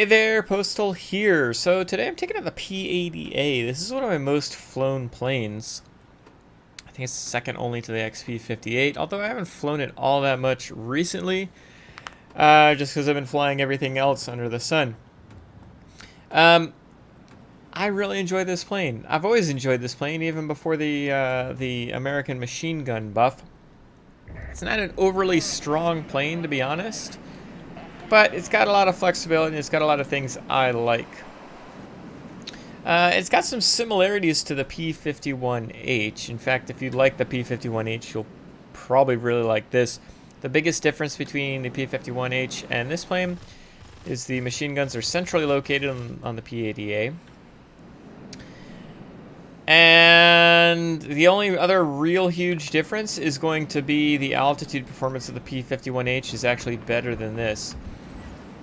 Hey there, Postal here. So today I'm taking out the P-80A. This is one of my most flown planes. I think it's second only to the XP-58, although I haven't flown it all that much recently, just because I've been flying everything else under the sun. I really enjoy this plane. I've always enjoyed this plane, even before the American machine gun buff. It's not an overly strong plane, to be honest. But it's got a lot of flexibility, and it's got a lot of things I like. It's got some similarities to the P-51H. In fact, if you like the P-51H, you'll probably really like this. The biggest difference between the P-51H and this plane is the machine guns are centrally located on the P-80A. And the only other real huge difference is going to be the altitude performance of the P-51H is actually better than this.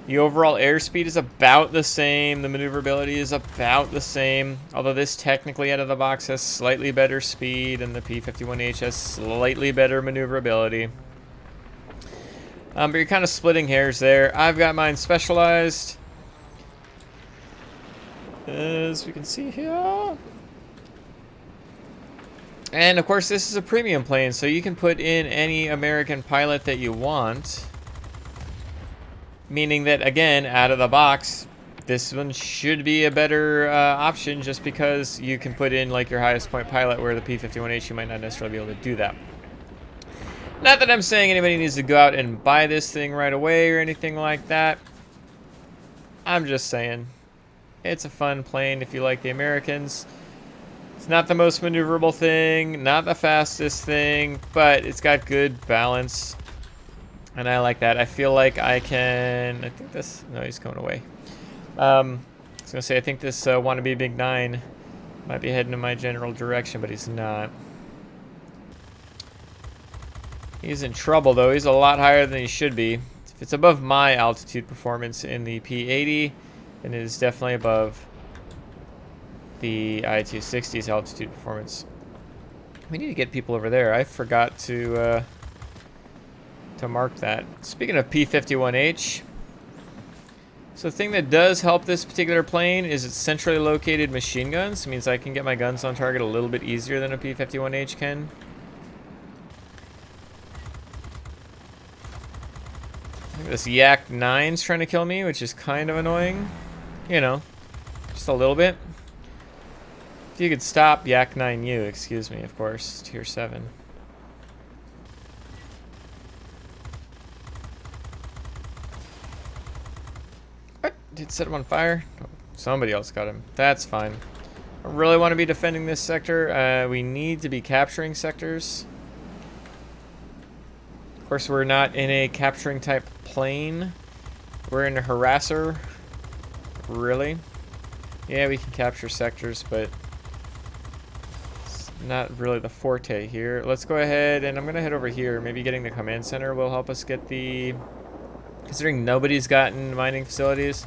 The overall airspeed is about the same. The maneuverability is about the same. Although this technically out of the box has slightly better speed and the P-51H has slightly better maneuverability. But you're kind of splitting hairs there. I've got mine specialized, as we can see here. And of course this is a premium plane, so you can put in any American pilot that you want. Meaning that, again, out of the box, this one should be a better option just because you can put in like your highest point pilot, where the P-51H you might not necessarily be able to do that. Not that I'm saying anybody needs to go out and buy this thing right away or anything like that. I'm just saying it's a fun plane if you like the Americans. It's not the most maneuverable thing, not the fastest thing, but it's got good balance. And I like that. I feel like I can... I think this... No, he's going away. I was going to say, I think this wannabe Big 9 might be heading in my general direction, but he's not. He's in trouble, though. He's a lot higher than he should be. If it's above my altitude performance in the P-80, then it is definitely above the I-260's altitude performance. We need to get people over there. I forgot to mark that. Speaking of P-51H, so the thing that does help this particular plane is its centrally located machine guns. It means I can get my guns on target a little bit easier than a P-51H can. I think this Yak 9's trying to kill me, which is kind of annoying. You know, just a little bit. If you could stop Yak 9U, excuse me, of course, tier 7. Did set him on fire? Oh, somebody else got him. That's fine. I really want to be defending this sector. We need to be capturing sectors. Of course, we're not in a capturing type plane. We're in a harasser. Really? Yeah, we can capture sectors, but it's not really the forte here. Let's go ahead, and I'm going to head over here. Maybe getting the command center will help us get the... Considering nobody's gotten mining facilities.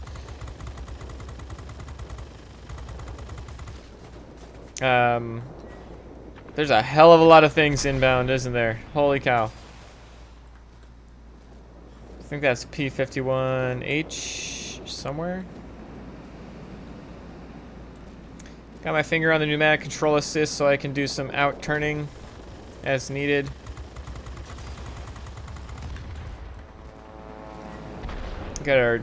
There's a hell of a lot of things inbound, isn't there? Holy cow. I think that's P-51H somewhere. Got my finger on the pneumatic control assist so I can do some out turning as needed. Got our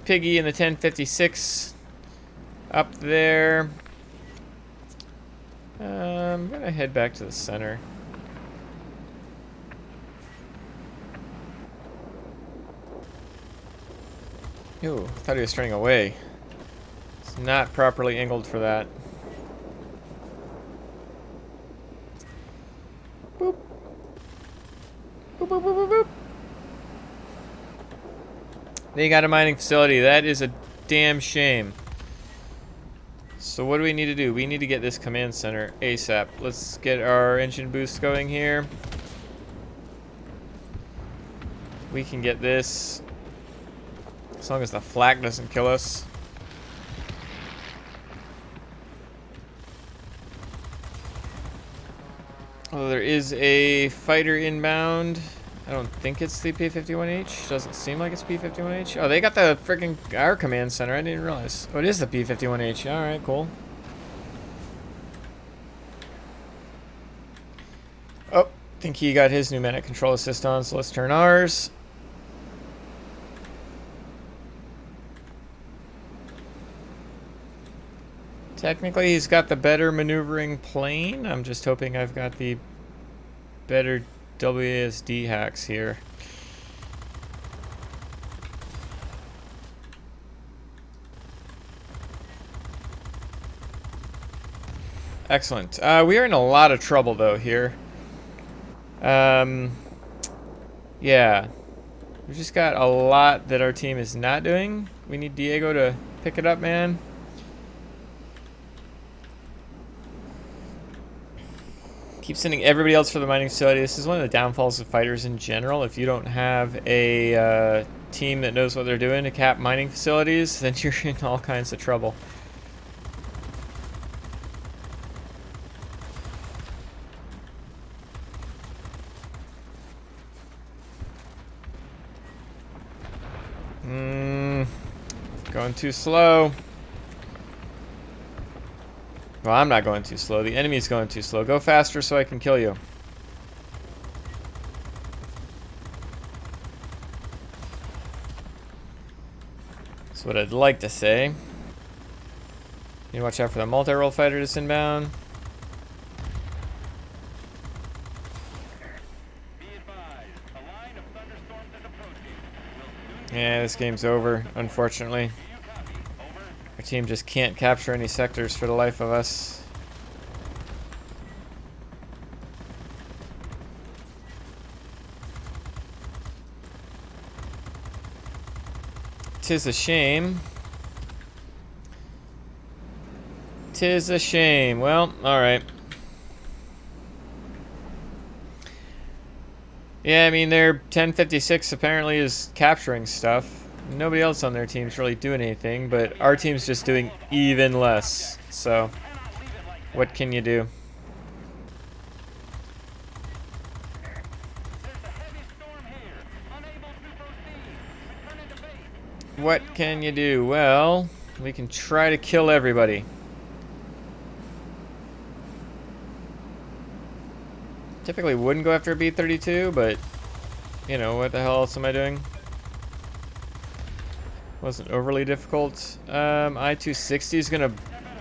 Piggy in the 1056 up there. I'm gonna head back to the center. Ooh, I thought he was turning away. It's not properly angled for that. Boop. Boop, boop, boop, boop, boop. They got a mining facility. That is a damn shame. So what do we need to do? We need to get this command center ASAP. Let's get our engine boost going here. We can get this as long as the flak doesn't kill us. Although there is a fighter inbound. I don't think it's the P-51H. Doesn't seem like it's P-51H. Oh, they got the freaking our command center. I didn't realize. Oh, it is the P-51H. All right, cool. Oh, I think he got his pneumatic control assist on, so let's turn ours. Technically, he's got the better maneuvering plane. I'm just hoping I've got the better WASD hacks here. Excellent. We are in a lot of trouble, though, here. Yeah. We've just got a lot that our team is not doing. We need Diego to pick it up, man. Keep sending everybody else for the mining facility. This is one of the downfalls of fighters in general. If you don't have a team that knows what they're doing to cap mining facilities, then you're in all kinds of trouble. Going too slow. Well, I'm not going too slow. The enemy's going too slow. Go faster so I can kill you. That's what I'd like to say. You watch out for the multi-role fighter that's inbound. Yeah, this game's over, unfortunately. Our team just can't capture any sectors for the life of us. Tis a shame. Tis a shame. Well, alright. Yeah, I mean, their 1056 apparently is capturing stuff. Nobody else on their team's really doing anything, but our team's just doing even less. So, what can you do? What can you do? Well, we can try to kill everybody. Typically wouldn't go after a B-32, but, you know, what the hell else am I doing? Wasn't overly difficult. I-260 is gonna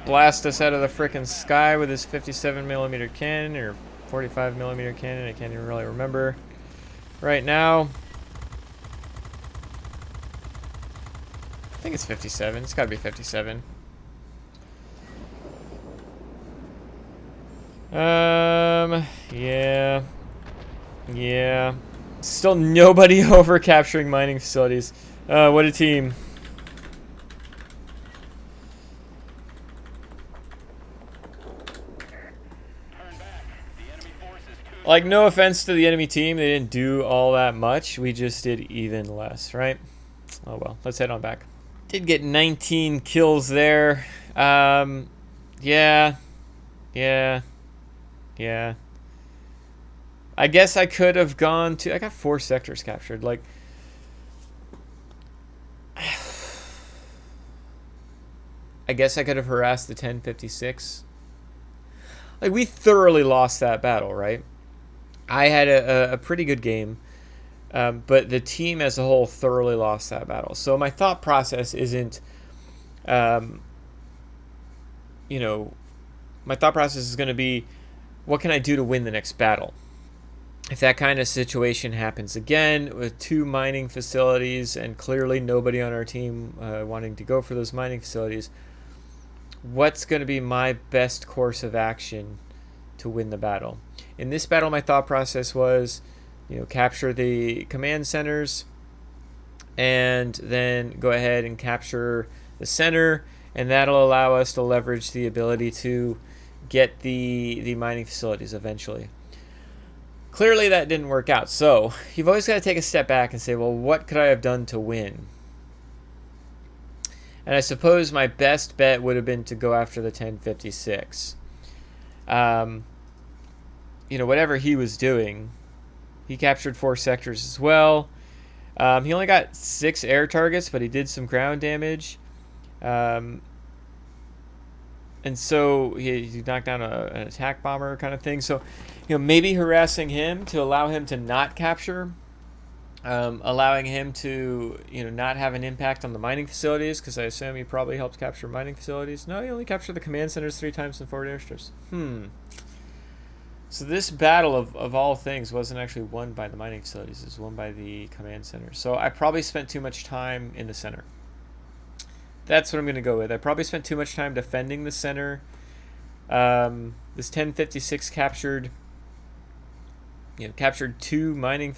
blast us out of the frickin' sky with his 57mm cannon, or 45mm cannon, I can't even really remember right now. I think it's 57, it's gotta be 57. Yeah. Still nobody over capturing mining facilities. What a team. Like, no offense to the enemy team, they didn't do all that much. We just did even less, right? Oh well, let's head on back. Did get 19 kills there. Yeah. I guess I could have gone to... I got 4 sectors captured. Like... I guess I could have harassed the 1056. Like, we thoroughly lost that battle, right? I had a pretty good game. But the team as a whole thoroughly lost that battle. So my thought process isn't... you know... My thought process is going to be... What can I do to win the next battle? If that kind of situation happens again with 2 mining facilities and clearly nobody on our team wanting to go for those mining facilities, what's going to be my best course of action to win the battle? In this battle, my thought process was, you know, capture the command centers and then go ahead and capture the center, and that'll allow us to leverage the ability to get the mining facilities eventually. Clearly that didn't work out, so you've always got to take a step back and say, well, what could I have done to win? And I suppose my best bet would have been to go after the 1056. You know, whatever he was doing, He captured 4 sectors as well. He only got 6 air targets, but he did some ground damage. And so he knocked down an attack bomber kind of thing. So, maybe harassing him to allow him to not capture, allowing him to, not have an impact on the mining facilities, because I assume he probably helped capture mining facilities. No, he only captured the command centers 3 times in forward airstrips. So this battle of all things wasn't actually won by the mining facilities. It was won by the command center. So I probably spent too much time in the center. That's what I'm going to go with. I probably spent too much time defending the center. This 1056 captured 2 mining,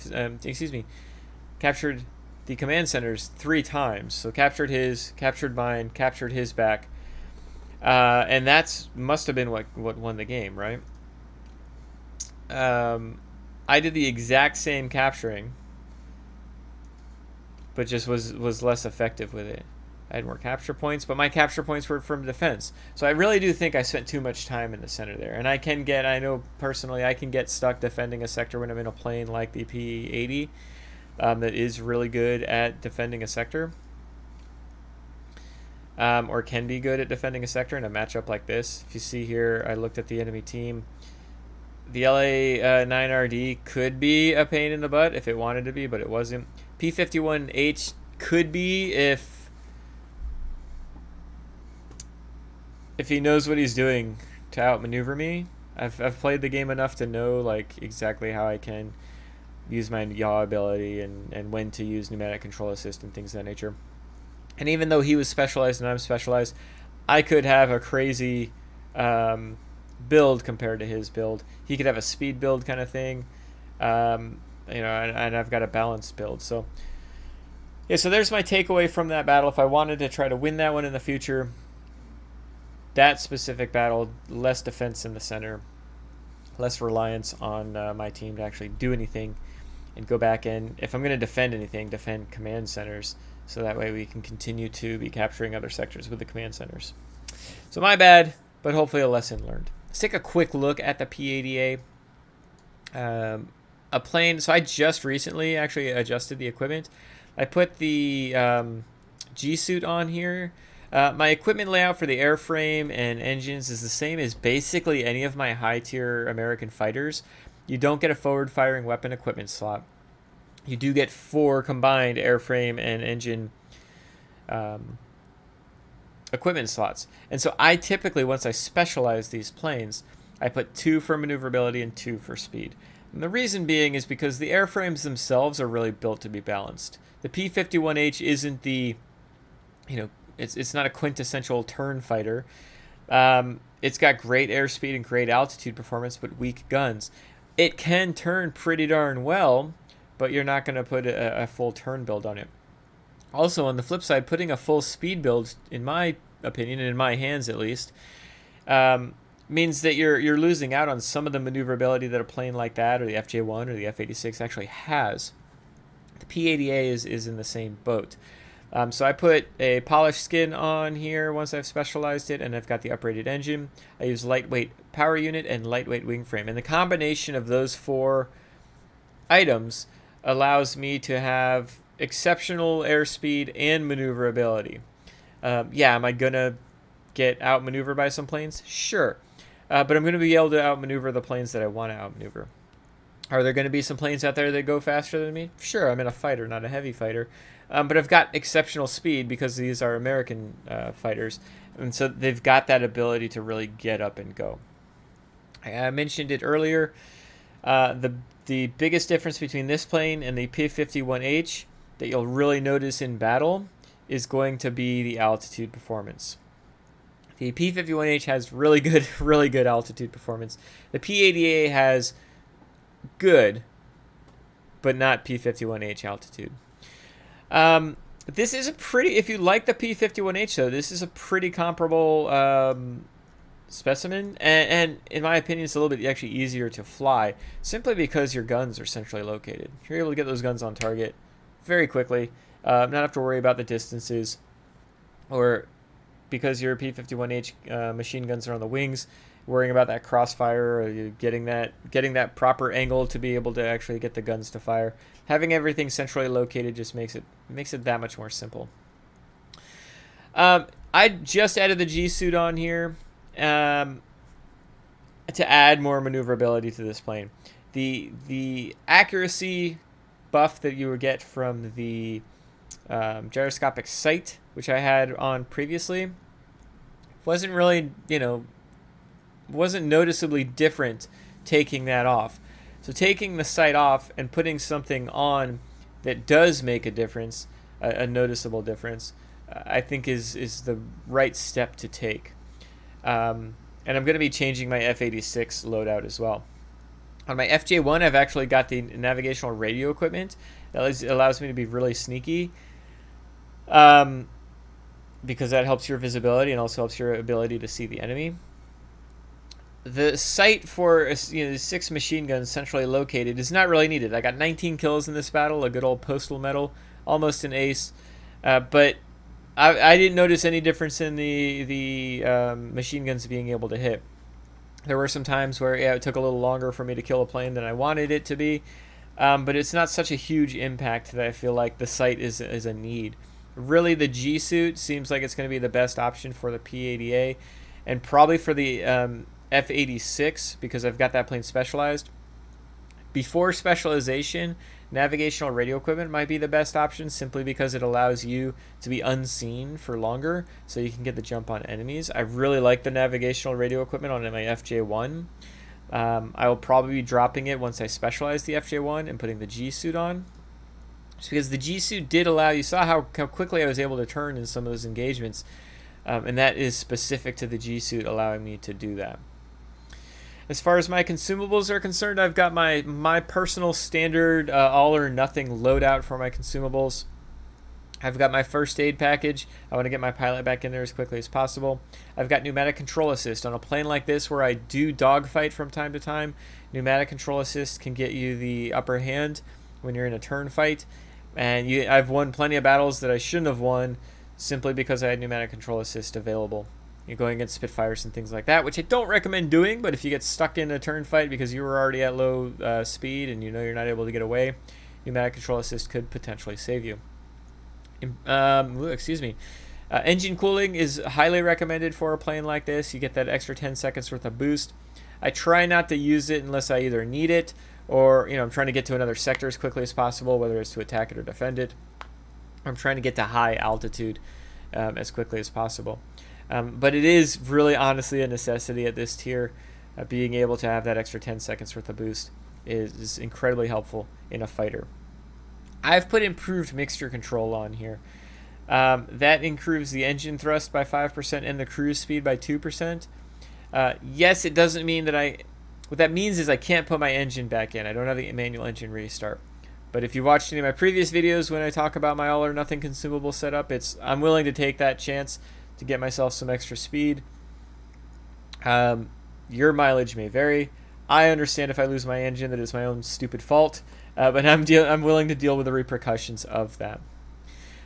captured the command centers 3 times. So captured his, captured mine, captured his back. And that's must have been what won the game, right? I did the exact same capturing, but just was less effective with it. I had more capture points, but my capture points were from defense. So I really do think I spent too much time in the center there. And I know personally I can get stuck defending a sector when I'm in a plane like the P-80 that is really good at defending a sector. Or can be good at defending a sector in a matchup like this. If you see here, I looked at the enemy team. The LA-9RD could be a pain in the butt if it wanted to be, but it wasn't. P-51H could be if he knows what he's doing to outmaneuver me. I've played the game enough to know exactly how I can use my yaw ability and when to use pneumatic control assist and things of that nature. And even though he was specialized and I'm specialized, I could have a crazy build compared to his build. He could have a speed build kind of thing, and I've got a balanced build. So yeah, so there's my takeaway from that battle. If I wanted to try to win that one in the future, that specific battle, less defense in the center, less reliance on my team to actually do anything, and go back and, if I'm going to defend anything, defend command centers, so that way we can continue to be capturing other sectors with the command centers. So my bad, but hopefully a lesson learned. Let's take a quick look at the P-80A. A plane, so I just recently actually adjusted the equipment. I put the G-suit on here. My equipment layout for the airframe and engines is the same as basically any of my high-tier American fighters. You don't get a forward-firing weapon equipment slot. You do get 4 combined airframe and engine equipment slots. And so I typically, once I specialize these planes, I put 2 for maneuverability and 2 for speed. And the reason being is because the airframes themselves are really built to be balanced. The P-51H isn't the, it's not a quintessential turn fighter. It's got great airspeed and great altitude performance, but weak guns. It can turn pretty darn well, but you're not going to put a full turn build on it. Also, on the flip side, putting a full speed build, in my opinion, and in my hands at least, means that you're losing out on some of the maneuverability that a plane like that, or the FJ-1 or the F-86 actually has. The P-80A is in the same boat. So I put a polished skin on here once I've specialized it, and I've got the uprated engine. I use lightweight power unit and lightweight wing frame. And the combination of those 4 items allows me to have exceptional airspeed and maneuverability. Am I going to get outmaneuvered by some planes? Sure. But I'm going to be able to outmaneuver the planes that I want to outmaneuver. Are there going to be some planes out there that go faster than me? Sure, I'm in a fighter, not a heavy fighter. But I've got exceptional speed because these are American fighters. And so they've got that ability to really get up and go. I mentioned it earlier. The biggest difference between this plane and the P-51H that you'll really notice in battle is going to be the altitude performance. The P-51H has really good altitude performance. The P-80A has good, but not P-51H altitude. This is a pretty, if you like the P-51H though, this is a pretty comparable specimen, and in my opinion it's a little bit actually easier to fly, simply because your guns are centrally located. You're able to get those guns on target very quickly, not have to worry about the distances, or because your P-51H machine guns are on the wings, worrying about that crossfire or you getting that proper angle to be able to actually get the guns to fire. Having everything centrally located just makes it that much more simple. I just added the G suit on here to add more maneuverability to this plane. The accuracy buff that you would get from the gyroscopic sight, which I had on previously, wasn't really, wasn't noticeably different taking that off. So taking the sight off and putting something on that does make a difference, a noticeable difference, I think is the right step to take. And I'm going to be changing my F-86 loadout as well. On my FJ1, I've actually got the navigational radio equipment. That allows me to be really sneaky, because that helps your visibility and also helps your ability to see the enemy. The sight for 6 machine guns centrally located is not really needed. I got 19 kills in this battle, a good old postal medal, almost an ace. But I didn't notice any difference in the machine guns being able to hit. There were some times where it took a little longer for me to kill a plane than I wanted it to be, but it's not such a huge impact that I feel like the sight is a need. Really, the G suit seems like it's going to be the best option for the P-80A, and probably for the F-86 because I've got that plane specialized. Before specialization, navigational radio equipment might be the best option simply because it allows you to be unseen for longer so you can get the jump on enemies. I really like the navigational radio equipment on my FJ1. I will probably be dropping it once I specialize the FJ1 and putting the G suit on. Just because the G suit did allow, you saw how quickly I was able to turn in some of those engagements, and that is specific to the G suit allowing me to do that. As far as my consumables are concerned, I've got my personal standard all or nothing loadout for my consumables. I've got my first aid package. I want to get my pilot back in there as quickly as possible. I've got pneumatic control assist. On a plane like this where I do dogfight from time to time, pneumatic control assist can get you the upper hand when you're in a turn fight. And I've won plenty of battles that I shouldn't have won simply because I had pneumatic control assist available. You're going against Spitfires and things like that, which I don't recommend doing, but if you get stuck in a turn fight because you were already at low speed and you're not able to get away, pneumatic control assist could potentially save you. Engine cooling is highly recommended for a plane like this. You get that extra 10 seconds worth of boost. I try not to use it unless I either need it or I'm trying to get to another sector as quickly as possible, whether it's to attack it or defend it. I'm trying to get to high altitude as quickly as possible. But it is really honestly a necessity at this tier. Being able to have that extra 10 seconds worth of boost is incredibly helpful in a fighter. I've put improved mixture control on here. That improves the engine thrust by 5% and the cruise speed by 2%. Yes, it doesn't mean that what that means is I can't put my engine back in. I don't have the manual engine restart. But if you watched any of my previous videos when I talk about my all or nothing consumable setup, I'm willing to take that chance to get myself some extra speed. Your mileage may vary. I understand if I lose my engine that it's my own stupid fault, but I'm willing to deal with the repercussions of that.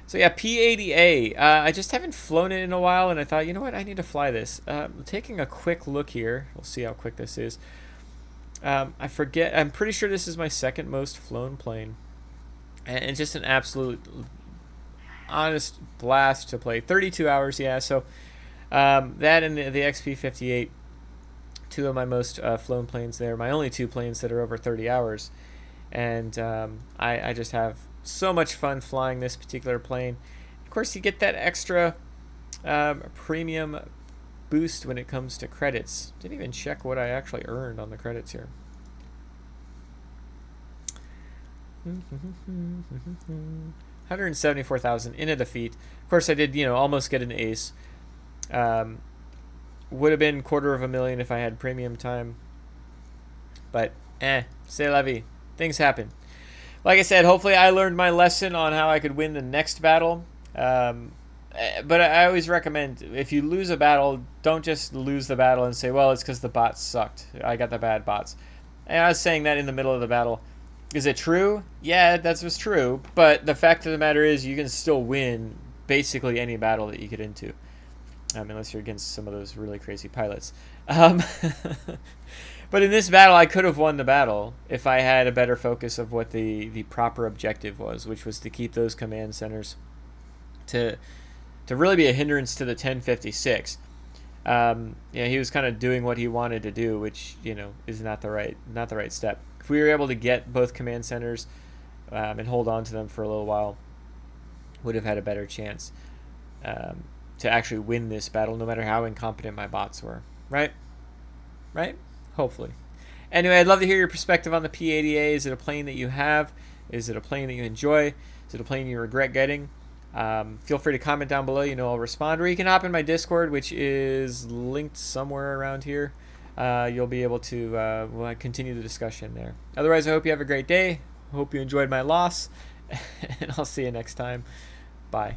So yeah, P-80A. I just haven't flown it in a while, and I thought, you know what, I need to fly this. Taking a quick look here. We'll see how quick this is. I forget. I'm pretty sure this is my second most flown plane, and just an absolute honest blast to play. 32 hours, yeah. So that and the XP-58, two of my most flown planes there. My only two planes that are over 30 hours, and I just have so much fun flying this particular plane. Of course, you get that extra premium boost when it comes to credits. Didn't even check what I actually earned on the credits here. 174,000 in a defeat. Of course, I did, almost get an ace. Would have been $250,000 if I had premium time. But, c'est la vie. Things happen. Like I said, hopefully I learned my lesson on how I could win the next battle. But I always recommend, if you lose a battle, don't just lose the battle and say, well, it's because the bots sucked. I got the bad bots. And I was saying that in the middle of the battle. Is it true? Yeah, that's what's true. But the fact of the matter is you can still win basically any battle that you get into. Unless you're against some of those really crazy pilots. Um, but in this battle, I could have won the battle if I had a better focus of what the proper objective was, which was to keep those command centers to really be a hindrance to the 1056. He was kind of doing what he wanted to do, which is not the right step. If we were able to get both command centers and hold on to them for a little while, would have had a better chance to actually win this battle, no matter how incompetent my bots were. Right? Hopefully. Anyway, I'd love to hear your perspective on the P-80A. Is it a plane that you have? Is it a plane that you enjoy? Is it a plane you regret getting? Feel free to comment down below. I'll respond. Or you can hop in my Discord, which is linked somewhere around here. You'll be able to continue the discussion there. Otherwise, I hope you have a great day. Hope you enjoyed my loss. And I'll see you next time. Bye.